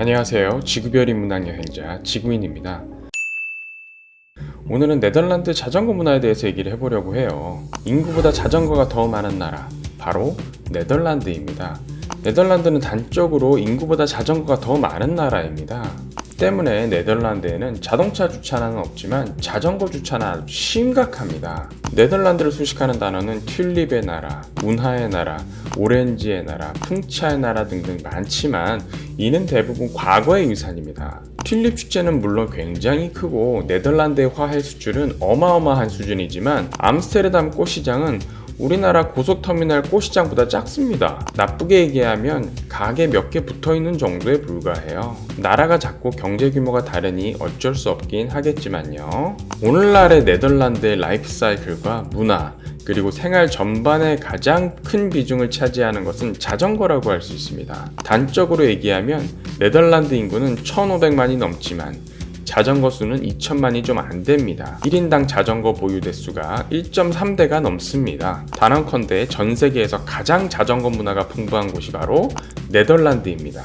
안녕하세요. 지구별인 문학 여행자 지구인입니다. 오늘은 네덜란드 자전거 문화에 대해서 얘기를 해보려고 해요. 인구보다 자전거가 더 많은 나라, 바로 네덜란드입니다. 네덜란드는 단적으로 인구보다 자전거가 더 많은 나라입니다. 때문에 네덜란드에는 자동차 주차는 없지만 자전거 주차는 아주 심각합니다. 네덜란드를 수식하는 단어는 튤립의 나라, 운하의 나라, 오렌지의 나라, 풍차의 나라 등등 많지만 이는 대부분 과거의 유산입니다. 튤립 축제는 물론 굉장히 크고 네덜란드의 화훼 수출은 어마어마한 수준이지만 암스테르담 꽃시장은 우리나라 고속터미널 꽃시장보다 작습니다. 나쁘게 얘기하면 가게 몇 개 붙어있는 정도에 불과해요. 나라가 작고 경제 규모가 다르니 어쩔 수 없긴 하겠지만요. 오늘날의 네덜란드의 라이프 사이클과 문화, 그리고 생활 전반에 가장 큰 비중을 차지하는 것은 자전거라고 할 수 있습니다. 단적으로 얘기하면 네덜란드 인구는 1,500만이 넘지만 자전거 수는 2천만이 좀 안 됩니다. 1인당 자전거 보유 대수가 1.3대가 넘습니다. 단언컨대 전 세계에서 가장 자전거 문화가 풍부한 곳이 바로 네덜란드입니다.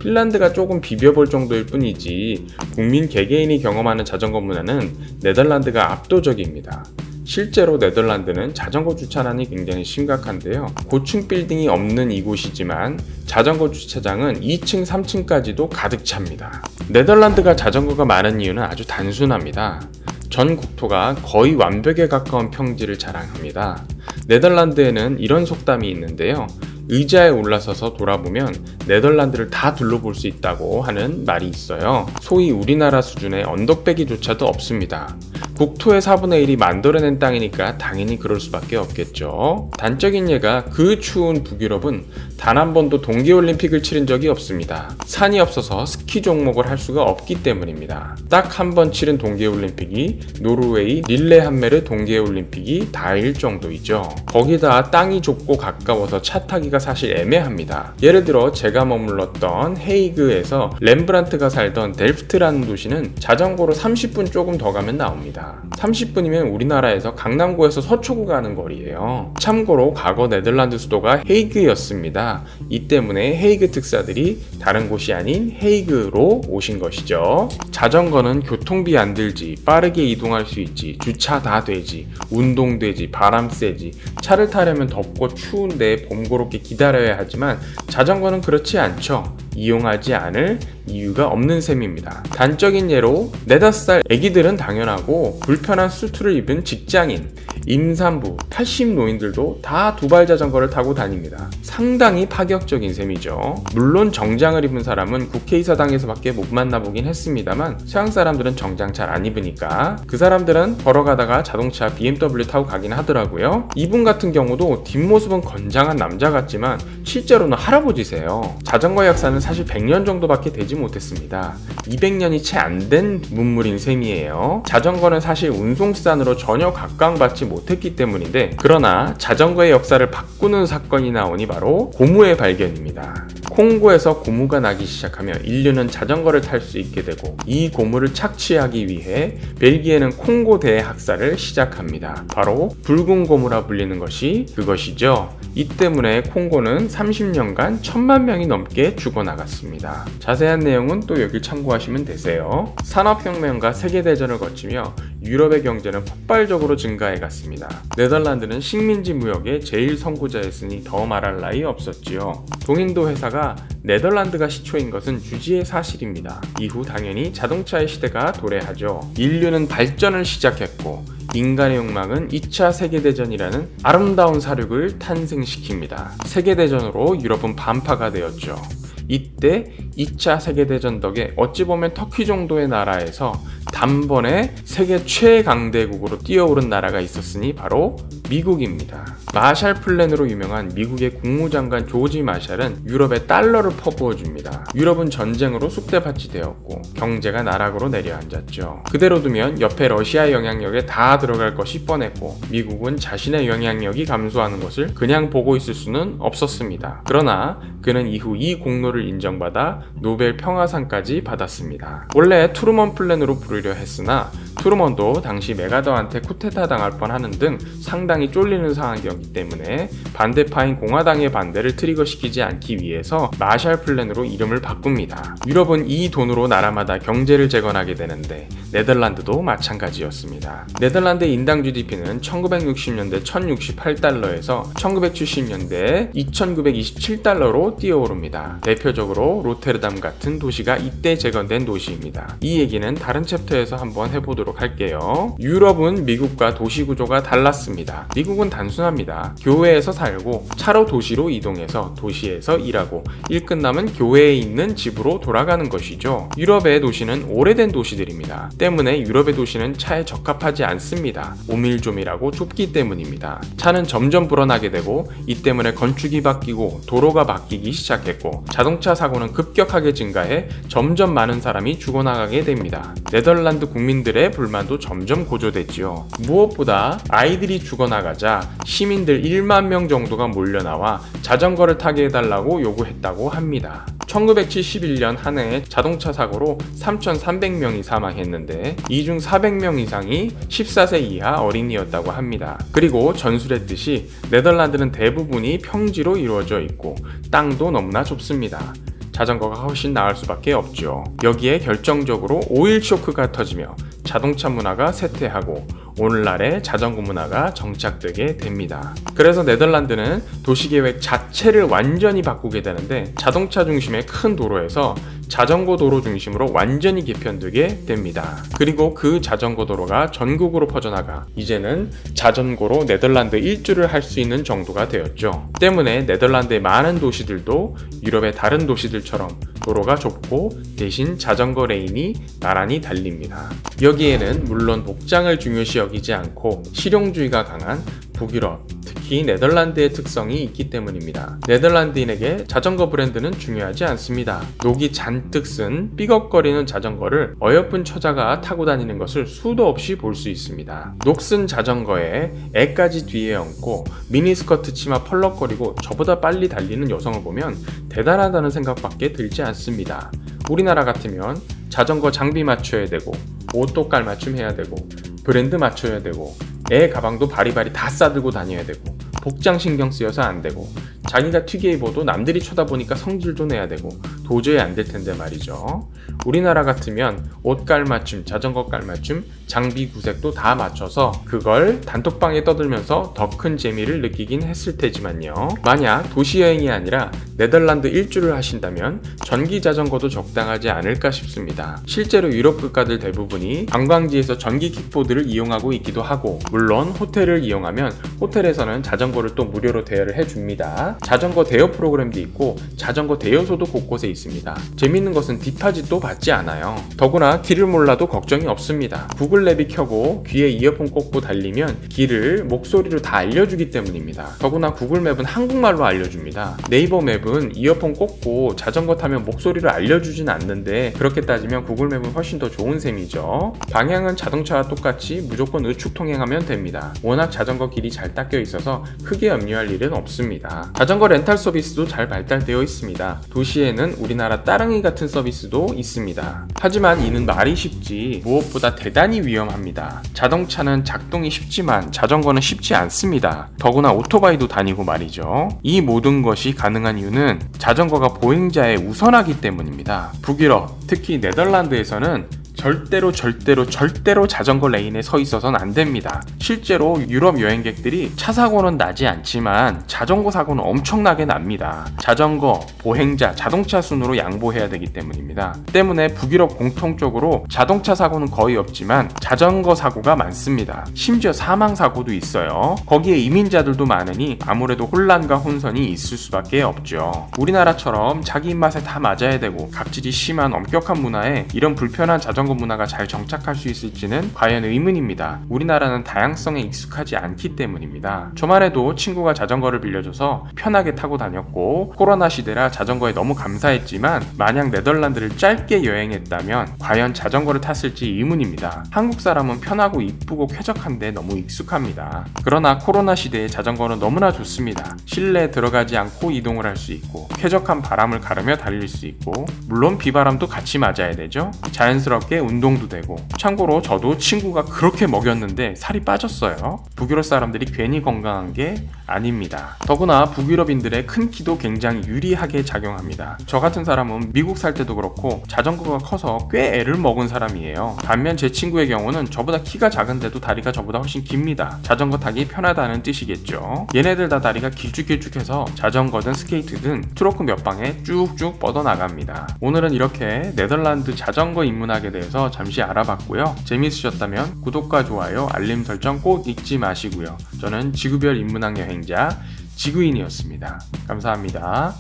핀란드가 조금 비벼볼 정도일 뿐이지 국민 개개인이 경험하는 자전거 문화는 네덜란드가 압도적입니다. 실제로 네덜란드는 자전거 주차난이 굉장히 심각한데요. 고층 빌딩이 없는 이곳이지만 자전거 주차장은 2층, 3층까지도 가득 찹니다. 네덜란드가 자전거가 많은 이유는 아주 단순합니다. 전 국토가 거의 완벽에 가까운 평지를 자랑합니다. 네덜란드에는 이런 속담이 있는데요. 의자에 올라서서 돌아보면 네덜란드를 다 둘러볼 수 있다고 하는 말이 있어요. 소위 우리나라 수준의 언덕배기조차도 없습니다. 국토의 4분의 1이 만들어낸 땅이니까 당연히 그럴 수밖에 없겠죠. 단적인 예가 그 추운 북유럽은 단 한 번도 동계올림픽을 치른 적이 없습니다. 산이 없어서 스키 종목을 할 수가 없기 때문입니다. 딱 한 번 치른 동계올림픽이 노르웨이 릴레함메르 동계올림픽이 다일 정도이죠. 거기다 땅이 좁고 가까워서 차 타기가 사실 애매합니다. 예를 들어 제가 머물렀던 헤이그에서 렘브란트가 살던 델프트라는 도시는 자전거로 30분 조금 더 가면 나옵니다. 30분이면 우리나라에서 강남구에서 서초구 가는 거리예요. 참고로 과거 네덜란드 수도가 헤이그였습니다. 이 때문에 헤이그 특사들이 다른 곳이 아닌 헤이그로 오신 것이죠. 자전거는 교통비 안 들지, 빠르게 이동할 수 있지, 주차 다 되지, 운동되지, 바람 쐬지, 차를 타려면 덥고 추운데 번거롭게 기다려야 하지만 자전거는 그렇지 않죠. 이용하지 않을 이유가 없는 셈입니다. 단적인 예로 4~5살 애기들은 당연하고 불편한 수트를 입은 직장인, 임산부, 80 노인들도 다 두발 자전거를 타고 다닙니다. 상당히 파격적인 셈이죠. 물론 정장을 입은 사람은 국회의사당에서밖에 못 만나보긴 했습니다만 서양 사람들은 정장 잘 안 입으니까 그 사람들은 걸어가다가 자동차 BMW 타고 가긴 하더라고요. 이분 같은 경우도 뒷모습은 건장한 남자 같지만 실제로는 할아버지세요. 자전거 역사는 사실 100년 정도밖에 되지 못했습니다. 200년이 채 안 된 문물인 셈이에요. 자전거는 사실 운송수단으로 전혀 각광받지 못했기 때문인데, 그러나 자전거의 역사를 바꾸는 사건이 나오니 바로 고무의 발견입니다. 콩고에서 고무가 나기 시작하며 인류는 자전거를 탈 수 있게 되고, 이 고무를 착취하기 위해 벨기에는 콩고 대학살을 시작합니다. 바로 붉은 고무라 불리는 것이 그것이죠. 이 때문에 콩고는 30년간 1000만 명이 넘게 죽어나갔습니다. 자세한 내용은 또 여기 참고하시면 되세요. 산업혁명과 세계대전을 거치며 유럽의 경제는 폭발적으로 증가해갔습니다. 네덜란드는 식민지 무역의 제일 선구자였으니 더 말할 나위 없었지요. 동인도 회사가 네덜란드가 시초인 것은 주지의 사실입니다. 이후 당연히 자동차의 시대가 도래하죠. 인류는 발전을 시작했고 인간의 욕망은 2차 세계대전이라는 아름다운 사륙을 탄생시킵니다. 세계대전으로 유럽은 반파가 되었죠. 이때 2차 세계대전 덕에 어찌 보면 터키 정도의 나라에서 단번에 세계 최강대국으로 뛰어오른 나라가 있었으니 바로 미국입니다. 마샬 플랜으로 유명한 미국의 국무장관 조지 마샬은 유럽에 달러를 퍼부어줍니다. 유럽은 전쟁으로 쑥대밭이 되었고 경제가 나락으로 내려앉았죠. 그대로 두면 옆에 러시아의 영향력에 다 들어갈 것이 뻔했고 미국은 자신의 영향력이 감소하는 것을 그냥 보고 있을 수는 없었습니다. 그러나 그는 이후 이 공로를 인정받아 노벨 평화상까지 받았습니다. 원래 트루먼 플랜으로 부르려 했으나 트루먼도 당시 메가더한테 쿠데타 당할 뻔하는 등 상당히 쫄리는 상황이었기 있었기 때문에 반대파인 공화당의 반대를 트리거시키지 않기 위해서 마샬 플랜으로 이름을 바꿉니다. 유럽은 이 돈으로 나라마다 경제를 재건하게 되는데 네덜란드도 마찬가지였습니다. 네덜란드의 인당 GDP는 1960년대 1068달러에서 1970년대 2927달러로 뛰어오릅니다. 대표적으로 로테르담 같은 도시가 이때 재건된 도시입니다. 이 얘기는 다른 챕터에서 한번 해보도록 할게요. 유럽은 미국과 도시 구조가 달랐습니다. 미국은 단순합니다. 교회에서 살고 차로 도시로 이동해서 도시에서 일하고 일 끝나면 교회에 있는 집으로 돌아가는 것이죠. 유럽의 도시는 오래된 도시들입니다. 때문에 유럽의 도시는 차에 적합하지 않습니다. 오밀조밀하고 좁기 때문입니다. 차는 점점 불어나게 되고 이 때문에 건축이 바뀌고 도로가 바뀌기 시작했고 자동차 사고는 급격하게 증가해 점점 많은 사람이 죽어나가게 됩니다. 네덜란드 국민들의 불만도 점점 고조됐지요. 무엇보다 아이들이 죽어나가자 시민들 1만 명 정도가 몰려나와 자전거를 타게 해달라고 요구했다고 합니다. 1971년 한 해에 자동차 사고로 3,300명이 사망했는데 이 중 400명 이상이 14세 이하 어린이였다고 합니다. 그리고 전술했듯이 네덜란드는 대부분이 평지로 이루어져 있고 땅도 너무나 좁습니다. 자전거가 훨씬 나을 수밖에 없죠. 여기에 결정적으로 오일 쇼크가 터지며 자동차 문화가 쇠퇴하고 오늘날의 자전거 문화가 정착되게 됩니다. 그래서 네덜란드는 도시계획 자체를 완전히 바꾸게 되는데 자동차 중심의 큰 도로에서 자전거 도로 중심으로 완전히 개편되게 됩니다. 그리고 그 자전거 도로가 전국으로 퍼져나가 이제는 자전거로 네덜란드 일주를 할 수 있는 정도가 되었죠. 때문에 네덜란드의 많은 도시들도 유럽의 다른 도시들처럼 도로가 좁고 대신 자전거 레인이 나란히 달립니다. 여기에는 물론 복장을 중요시 여기지 않고 실용주의가 강한 북유럽, 특히 네덜란드의 특성이 있기 때문입니다. 네덜란드인에게 자전거 브랜드는 중요하지 않습니다. 녹이 잔뜩 쓴 삐걱거리는 자전거를 어여쁜 처자가 타고 다니는 것을 수도 없이 볼 수 있습니다. 녹슨 자전거에 애까지 뒤에 얹고 미니스커트 치마 펄럭거리고 저보다 빨리 달리는 여성을 보면 대단하다는 생각밖에 들지 않습니다. 우리나라 같으면 자전거 장비 맞춰야 되고 옷도 깔맞춤 해야 되고 브랜드 맞춰야 되고 애 가방도 바리바리 다 싸들고 다녀야 되고 복장 신경 쓰여서 안 되고 자기가 튀게 입어도 남들이 쳐다보니까 성질도 내야 되고 도저히 안 될 텐데 말이죠. 우리나라 같으면 옷 깔맞춤, 자전거 깔맞춤, 장비 구색도 다 맞춰서 그걸 단톡방에 떠들면서 더 큰 재미를 느끼긴 했을 테지만요. 만약 도시여행이 아니라 네덜란드 일주를 하신다면 전기 자전거도 적당하지 않을까 싶습니다. 실제로 유럽 국가들 대부분이 관광지에서 전기 킥보드를 이용하고 있기도 하고 물론 호텔을 이용하면 호텔에서는 자전거를 또 무료로 대여를 해줍니다. 자전거 대여 프로그램도 있고 자전거 대여소도 곳곳에 있습니다. 재밌는 것은 디파짓도 받지 않아요. 더구나 길을 몰라도 걱정이 없습니다. 구글 맵이 켜고 귀에 이어폰 꽂고 달리면 길을 목소리로 다 알려주기 때문입니다. 더구나 구글 맵은 한국말로 알려줍니다. 네이버 맵은 이어폰 꽂고 자전거 타면 목소리로 알려주진 않는데 그렇게 따지면 구글 맵은 훨씬 더 좋은 셈이죠. 방향은 자동차와 똑같이 무조건 우측 통행하면 됩니다. 워낙 자전거 길이 잘 닦여 있어서 크게 염려할 일은 없습니다. 자전거 렌탈 서비스도 잘 발달되어 있습니다. 도시에는 우리나라 따릉이 같은 서비스도 있습니다. 하지만 이는 말이 쉽지 무엇보다 대단히 위험합니다. 자동차는 작동이 쉽지만 자전거는 쉽지 않습니다. 더구나 오토바이도 다니고 말이죠. 이 모든 것이 가능한 이유는 자전거가 보행자에 우선하기 때문입니다. 북유럽, 특히 네덜란드에서는 절대로 자전거 레인에 서 있어서는 안 됩니다. 실제로 유럽 여행객들이 차 사고는 나지 않지만 자전거 사고는 엄청나게 납니다. 자전거, 보행자, 자동차 순으로 양보해야 되기 때문입니다. 때문에 북유럽 공통적으로 자동차 사고는 거의 없지만 자전거 사고가 많습니다. 심지어 사망 사고도 있어요. 거기에 이민자들도 많으니 아무래도 혼란과 혼선이 있을 수밖에 없죠. 우리나라처럼 자기 입맛에 다 맞아야 되고 갑질이 심한 엄격한 문화에 이런 불편한 자전거 문화가 잘 정착할 수 있을지는 과연 의문입니다. 우리나라는 다양성에 익숙하지 않기 때문입니다. 저만 해도 친구가 자전거를 빌려줘서 편하게 타고 다녔고 코로나 시대라 자전거에 너무 감사했지만 만약 네덜란드를 짧게 여행했다면 과연 자전거를 탔을지 의문입니다. 한국 사람은 편하고 이쁘고 쾌적한데 너무 익숙합니다. 그러나 코로나 시대에 자전거는 너무나 좋습니다. 실내에 들어가지 않고 이동을 할 수 있고 쾌적한 바람을 가르며 달릴 수 있고 물론 비바람도 같이 맞아야 되죠. 자연스럽게 운동도 되고 참고로 저도 친구가 그렇게 먹였는데 살이 빠졌어요. 북유럽 사람들이 괜히 건강한 게 아닙니다. 더구나 북유럽인들의 큰 키도 굉장히 유리하게 작용합니다. 저 같은 사람은 미국 살 때도 그렇고 자전거가 커서 꽤 애를 먹은 사람이에요. 반면 제 친구의 경우는 저보다 키가 작은데도 다리가 저보다 훨씬 깁니다. 자전거 타기 편하다는 뜻이겠죠. 얘네들 다 다리가 길쭉길쭉해서 자전거든 스케이트든 트로크 몇 방에 쭉쭉 뻗어나갑니다. 오늘은 이렇게 네덜란드 자전거 인문학에 대해서 잠시 알아봤고요. 재미있으셨다면 구독과 좋아요, 알림 설정 꼭 잊지 마시고요. 저는 지구별 인문학 여행자 지구인이었습니다. 감사합니다.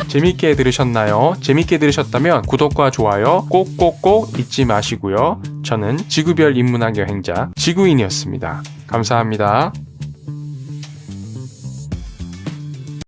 재밌게 들으셨나요? 재밌게 들으셨다면 구독과 좋아요 꼭꼭꼭 잊지 마시고요. 저는 지구별 인문학 여행자 지구인이었습니다. 감사합니다.